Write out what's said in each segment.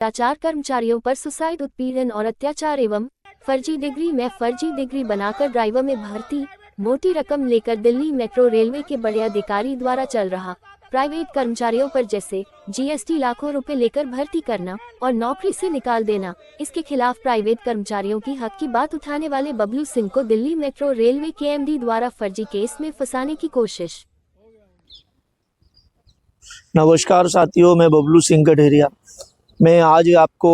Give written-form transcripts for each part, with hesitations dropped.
भ्रष्टाचार, कर्मचारियों पर सुसाइड, उत्पीड़न और अत्याचार एवं फर्जी डिग्री में फर्जी डिग्री बनाकर ड्राइवर में भर्ती, मोटी रकम लेकर दिल्ली मेट्रो रेलवे के बड़े अधिकारी द्वारा चल रहा प्राइवेट कर्मचारियों पर जैसे जीएसटी लाखों रुपए लेकर भर्ती करना और नौकरी से निकाल देना। इसके खिलाफ प्राइवेट कर्मचारियों की हक की बात उठाने वाले बबलू सिंह को दिल्ली मेट्रो रेलवे के एमडी द्वारा फर्जी केस में फंसाने की कोशिश। नमस्कार साथियों, मैं बबलू सिंह कठेरिया। मैं आज आपको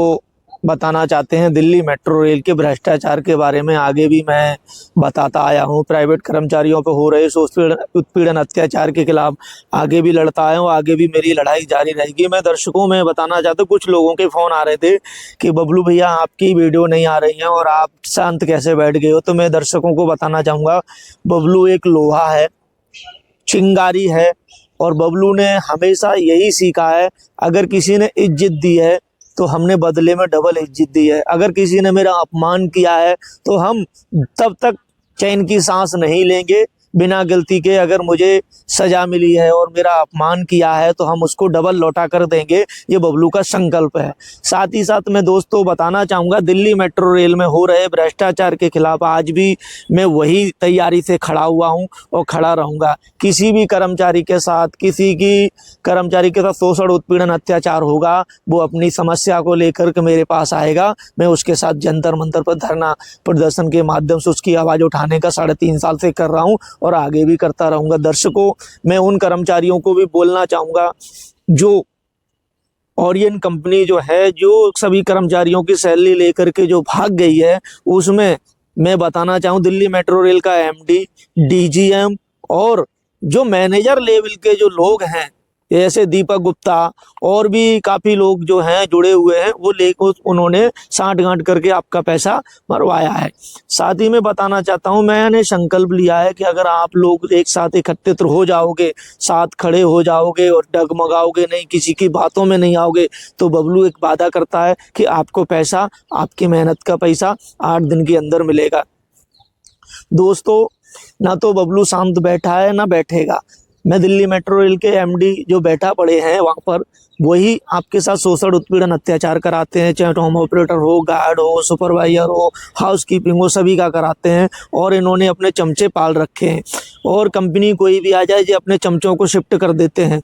बताना चाहते हैं दिल्ली मेट्रो रेल के भ्रष्टाचार के बारे में। आगे भी मैं बताता आया हूं, प्राइवेट कर्मचारियों पर हो रहे शोषण, उत्पीड़न, अत्याचार के खिलाफ आगे भी लड़ता आया हूं, आगे भी मेरी लड़ाई जारी रहेगी। मैं दर्शकों में बताना चाहता हूं, कुछ लोगों के फ़ोन आ रहे थे कि बबलू भैया आपकी वीडियो नहीं आ रही है और आप शांत कैसे बैठ गए हो। तो मैं दर्शकों को बताना चाहूँगा, बबलू एक लोहा है, चिंगारी है और बबलू ने हमेशा यही सीखा है, अगर किसी ने इज्जत दी है तो हमने बदले में डबल इज्जत दी है। अगर किसी ने मेरा अपमान किया है तो हम तब तक चैन की सांस नहीं लेंगे बिना गलती के। अगर मुझे सजा मिली है और मेरा अपमान किया है तो हम उसको डबल लौटा कर देंगे। ये बबलू का संकल्प है। साथ ही साथ मैं दोस्तों बताना चाहूँगा, दिल्ली मेट्रो रेल में हो रहे भ्रष्टाचार के खिलाफ आज भी मैं वही तैयारी से खड़ा हुआ हूँ और खड़ा रहूँगा। किसी भी कर्मचारी के साथ, किसी की कर्मचारी के साथ शोषण, उत्पीड़न, अत्याचार होगा, वो अपनी समस्या को लेकर के मेरे पास आएगा। मैं उसके साथ जंतर मंतर पर धरना प्रदर्शन के माध्यम से उसकी आवाज़ उठाने का 3.5 साल से कर रहा हूँ और आगे भी करता रहूँगा। दर्शकों, मैं उन कर्मचारियों को भी बोलना चाहूँगा जो ओरियन कंपनी जो है, जो सभी कर्मचारियों की सैलरी लेकर के जो भाग गई है, उसमें मैं बताना चाहूँ दिल्ली मेट्रो रेल का एमडी, डीजीएम और जो मैनेजर लेवल के जो लोग हैं जैसे दीपक गुप्ता और भी काफ़ी लोग जो हैं जुड़े हुए हैं, वो उन्होंने साठ गांठ करके आपका पैसा मरवाया है। साथ ही मैं बताना चाहता हूं, मैंने संकल्प लिया है कि अगर आप लोग एक साथ एकत्रित हो जाओगे, साथ खड़े हो जाओगे और डगमगाओगे नहीं, किसी की बातों में नहीं आओगे, तो बबलू एक वादा करता है कि आपको पैसा, आपकी मेहनत का पैसा 8 दिन के अंदर मिलेगा। दोस्तों, ना तो बबलू शांत बैठा है ना बैठेगा। मैं दिल्ली मेट्रो रेल के एमडी जो बैठा पड़े हैं वहाँ पर, वही आपके साथ शोषण, उत्पीड़न, अत्याचार कराते हैं। चाहे होम ऑपरेटर हो, गार्ड हो, सुपरवाइजर हो, हाउसकीपिंग हो, सभी का कराते हैं। और इन्होंने अपने चमचे पाल रखे हैं और कंपनी कोई भी आ जाए जो अपने चमचों को शिफ्ट कर देते हैं,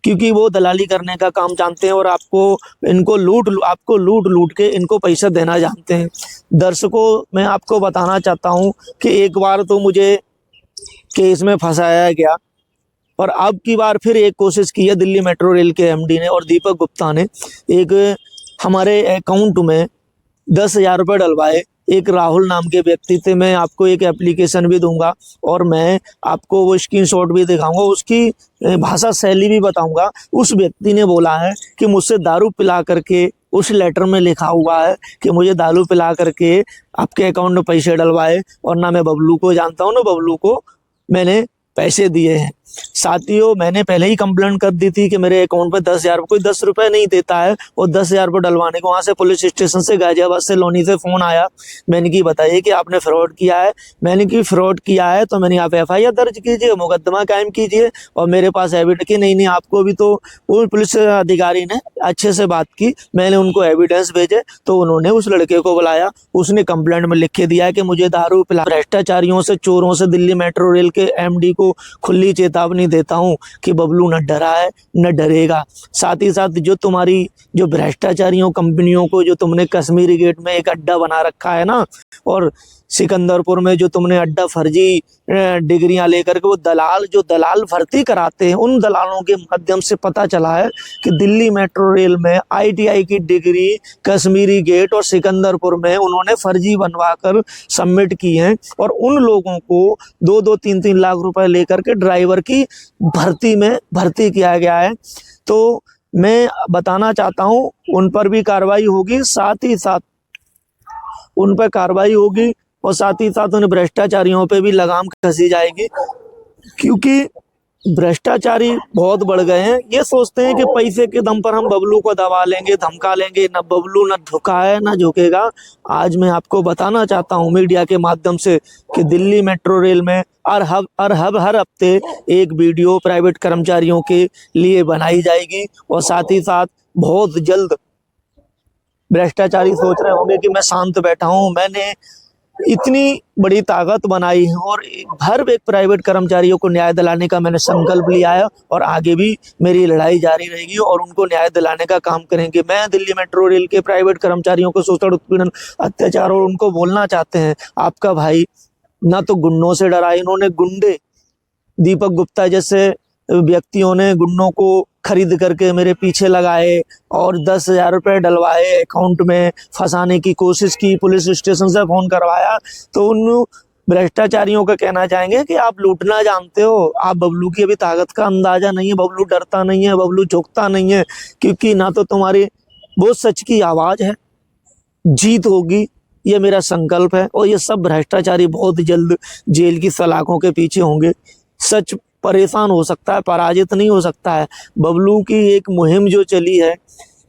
क्योंकि वो दलाली करने का काम जानते हैं और आपको लूट के इनको पैसा देना जानते हैं। दर्शकों, मैं आपको बताना चाहता हूँ कि एक बार तो मुझे केस में फंसाया गया और अब की बार फिर एक कोशिश की है दिल्ली मेट्रो रेल के एमडी ने और दीपक गुप्ता ने। एक हमारे अकाउंट में 10,000 रुपये डलवाए। एक राहुल नाम के व्यक्ति थे। मैं आपको एक एप्लीकेशन भी दूंगा और मैं आपको वो स्क्रीनशॉट भी दिखाऊंगा, उसकी भाषा शैली भी बताऊंगा। उस व्यक्ति ने बोला है कि मुझसे दारू पिला करके, उस लेटर में लिखा हुआ है कि मुझे दारू पिला करके आपके अकाउंट में पैसे डलवाए, और ना मैं बबलू को जानता हूँ, ना बबलू को मैंने पैसे दिए हैं। साथियों, मैंने पहले ही कंप्लेंट कर दी थी कि मेरे अकाउंट पे 10,000, कोई 10 रुपये नहीं देता है और 10,000 रुपये डलवाने को वहाँ से पुलिस स्टेशन से, गाजियाबाद से, लोनी से फ़ोन आया। मैंने की बताइए कि आपने फ्रॉड किया है। मैंने की फ्रॉड किया है तो मैंने आप FIR दर्ज कीजिए, मुकदमा कायम कीजिए। और मेरे पास एविडेंस की नहीं, आपको भी। तो वो पुलिस अधिकारी ने अच्छे से बात की, मैंने उनको एविडेंस भेजे तो उन्होंने उस लड़के को बुलाया। उसने कंप्लेंट में लिख के दिया कि मुझे दारू पिला। भ्रष्टाचारियों से, चोरों से दिल्ली मेट्रो रेल के MD को खुली चेतावनी देता हूं कि बबलू न डरा है न डरेगा। साथ ही साथ जो तुम्हारी जो भ्रष्टाचारियों कंपनियों को, जो तुमने कश्मीरी गेट में एक अड्डा बना रखा है ना, और सिकंदरपुर में जो तुमने अड्डा फर्जी डिग्रियां लेकर के, वो दलाल भर्ती कराते हैं, उन दलालों के माध्यम से पता चला है कि दिल्ली मेट्रो रेल में ITI की डिग्री कश्मीरी गेट और सिकंदरपुर में उन्होंने फर्जी बनवा कर सबमिट की हैं और उन लोगों को 2-2, 3-3 लाख रुपए लेकर के ड्राइवर की भर्ती में भर्ती किया गया है। तो मैं बताना चाहता हूँ, उन पर भी कार्रवाई होगी, साथ ही साथ उन पर कार्रवाई होगी और साथ ही साथ उन भ्रष्टाचारियों पे भी लगाम कसी जाएगी, क्योंकि भ्रष्टाचारी बहुत बढ़ गए हैं। ये सोचते हैं कि पैसे के दम पर हम बबलू को दबा लेंगे, धमका लेंगे। न बबलू न झुका है न झुकेगा। आज मैं आपको बताना चाहता हूँ मीडिया के माध्यम से कि दिल्ली मेट्रो रेल में हर हफ्ते एक वीडियो प्राइवेट कर्मचारियों के लिए बनाई जाएगी और साथ ही साथ बहुत जल्द भ्रष्टाचारी सोच रहे होंगे कि मैं शांत बैठा हूं। मैंने इतनी बड़ी ताकत बनाई है और हर एक प्राइवेट कर्मचारियों को न्याय दिलाने का मैंने संकल्प लिया है और आगे भी मेरी लड़ाई जारी रहेगी और उनको न्याय दिलाने का काम करेंगे। मैं दिल्ली मेट्रो रेल के प्राइवेट कर्मचारियों को शोषण, उत्पीड़न, अत्याचार और उनको बोलना चाहते हैं, आपका भाई ना तो गुंडों से डरा, इन्होंने गुंडे दीपक गुप्ता जैसे व्यक्तियों ने गुंडों को खरीद करके मेरे पीछे लगाए और 10,000 रुपये डलवाए, अकाउंट में फंसाने की कोशिश की, पुलिस स्टेशन से फोन करवाया। तो उन भ्रष्टाचारियों का कहना चाहेंगे कि आप लूटना जानते हो, आप बबलू की अभी ताकत का अंदाजा नहीं है, बबलू डरता नहीं है, बबलू झुकता नहीं है, क्योंकि ना तो तुम्हारी वो सच की आवाज है, जीत होगी, ये मेरा संकल्प है। और ये सब भ्रष्टाचारी बहुत जल्द जेल की सलाखों के पीछे होंगे। सच परेशान हो सकता है, पराजित नहीं हो सकता है। बबलू की एक मुहिम जो चली है,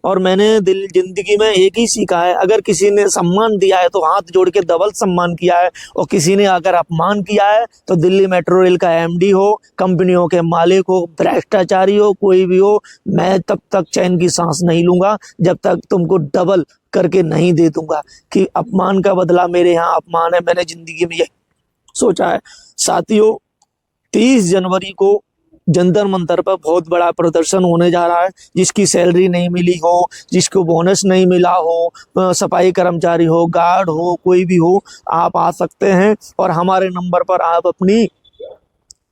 और मैंने जिंदगी में एक ही सीखा है, अगर किसी ने सम्मान दिया है तो हाथ जोड़ के डबल सम्मान किया है, और किसी ने अगर अपमान किया है तो दिल्ली मेट्रो रेल का एमडी हो, कंपनियों के मालिक हो, भ्रष्टाचारी हो, कोई भी हो, मैं तब तक चैन की सांस नहीं लूंगा जब तक तुमको डबल करके नहीं दे दूंगा। कि अपमान का बदला मेरे यहाँ अपमान है, मैंने जिंदगी में ये सोचा है। साथियों, 30 जनवरी को जंतर मंतर पर बहुत बड़ा प्रदर्शन होने जा रहा है। जिसकी सैलरी नहीं मिली हो, जिसको बोनस नहीं मिला हो, सफाई कर्मचारी हो, गार्ड हो, कोई भी हो, आप आ सकते हैं और हमारे नंबर पर आप अपनी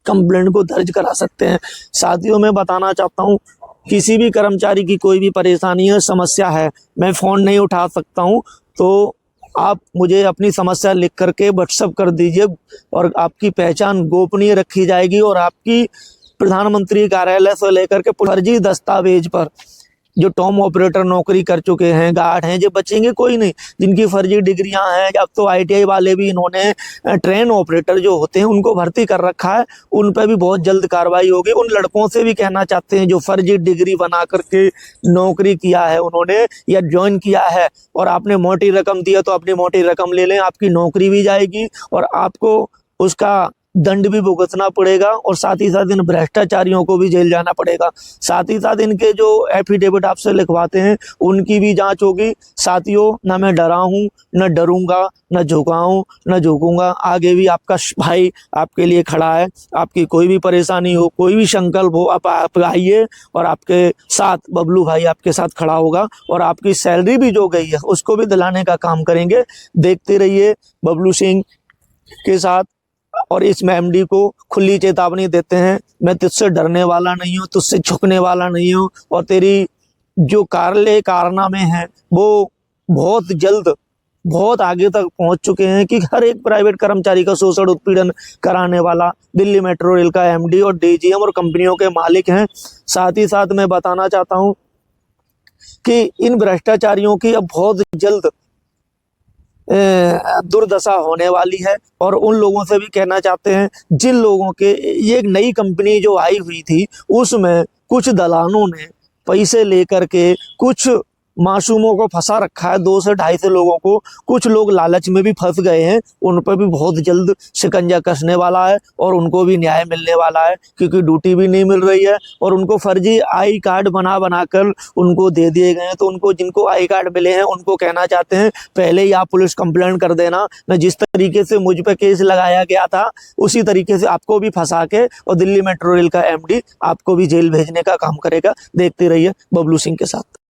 कंप्लेंट को दर्ज करा सकते हैं। साथियों, मैं बताना चाहता हूँ, किसी भी कर्मचारी की कोई भी परेशानी है, समस्या है, मैं फ़ोन नहीं उठा सकता हूँ, तो आप मुझे अपनी समस्या लिख करके व्हाट्सएप कर दीजिए और आपकी पहचान गोपनीय रखी जाएगी और आपकी प्रधानमंत्री कार्यालय से लेकर के फर्जी दस्तावेज पर जो टॉम ऑपरेटर नौकरी कर चुके हैं, गार्ड हैं, जो बचेंगे कोई नहीं। जिनकी फर्जी डिग्रियां हैं, अब तो आईटीआई वाले भी इन्होंने ट्रेन ऑपरेटर जो होते हैं उनको भर्ती कर रखा है, उन पर भी बहुत जल्द कार्रवाई होगी। उन लड़कों से भी कहना चाहते हैं जो फर्जी डिग्री बना करके नौकरी किया है उन्होंने या ज्वाइन किया है और आपने मोटी रकम दी है, तो अपनी मोटी रकम ले लें, आपकी नौकरी भी जाएगी और आपको उसका दंड भी भुगतना पड़ेगा और साथ ही साथ इन भ्रष्टाचारियों को भी जेल जाना पड़ेगा। साथ ही साथ इनके जो एफिडेविट आपसे लिखवाते हैं उनकी भी जांच होगी। साथियों, ना मैं डरा हूं, न डरूंगा, न झुकाऊं, न झुकूंगा। आगे भी आपका भाई आपके लिए खड़ा है। आपकी कोई भी परेशानी हो, कोई भी संकल्प हो, आप आइए और आपके साथ बबलू भाई आपके साथ खड़ा होगा और आपकी सैलरी भी जो गई है उसको भी दिलाने का काम करेंगे। देखते रहिए बबलू सिंह के साथ। और इस एमडी को खुली चेतावनी देते हैं, मैं तुझसे डरने वाला नहीं हूँ, तुझसे झुकने वाला नहीं हूँ और तेरी जो कारनामे हैं वो बहुत जल्द बहुत आगे तक पहुंच चुके हैं कि हर एक प्राइवेट कर्मचारी का शोषण उत्पीड़न कराने वाला दिल्ली मेट्रो रेल का एमडी और डीजीएम और कंपनियों के मालिक हैं। साथ ही साथ मैं बताना चाहता हूं कि इन भ्रष्टाचारियों की अब बहुत जल्द दुर्दशा होने वाली है और उन लोगों से भी कहना चाहते हैं जिन लोगों के ये एक नई कंपनी जो आई हुई थी उसमें कुछ दलालों ने पैसे लेकर के कुछ मासूमों को फंसा रखा है, 2 से 250 लोगों को। कुछ लोग लालच में भी फंस गए हैं, उन पर भी बहुत जल्द शिकंजा कसने वाला है और उनको भी न्याय मिलने वाला है क्योंकि ड्यूटी भी नहीं मिल रही है और उनको फर्जी आई कार्ड बनाकर उनको दे दिए गए हैं। तो उनको जिनको आई कार्ड मिले हैं उनको कहना चाहते हैं पहले ही आप पुलिस कंप्लेंट कर देना, मैं जिस तरीके से मुझ पर केस लगाया गया था उसी तरीके से आपको भी फंसा के और दिल्ली मेट्रो रेल का एमडी आपको भी जेल भेजने का काम करेगा। देखते रहिए बबलू सिंह के साथ।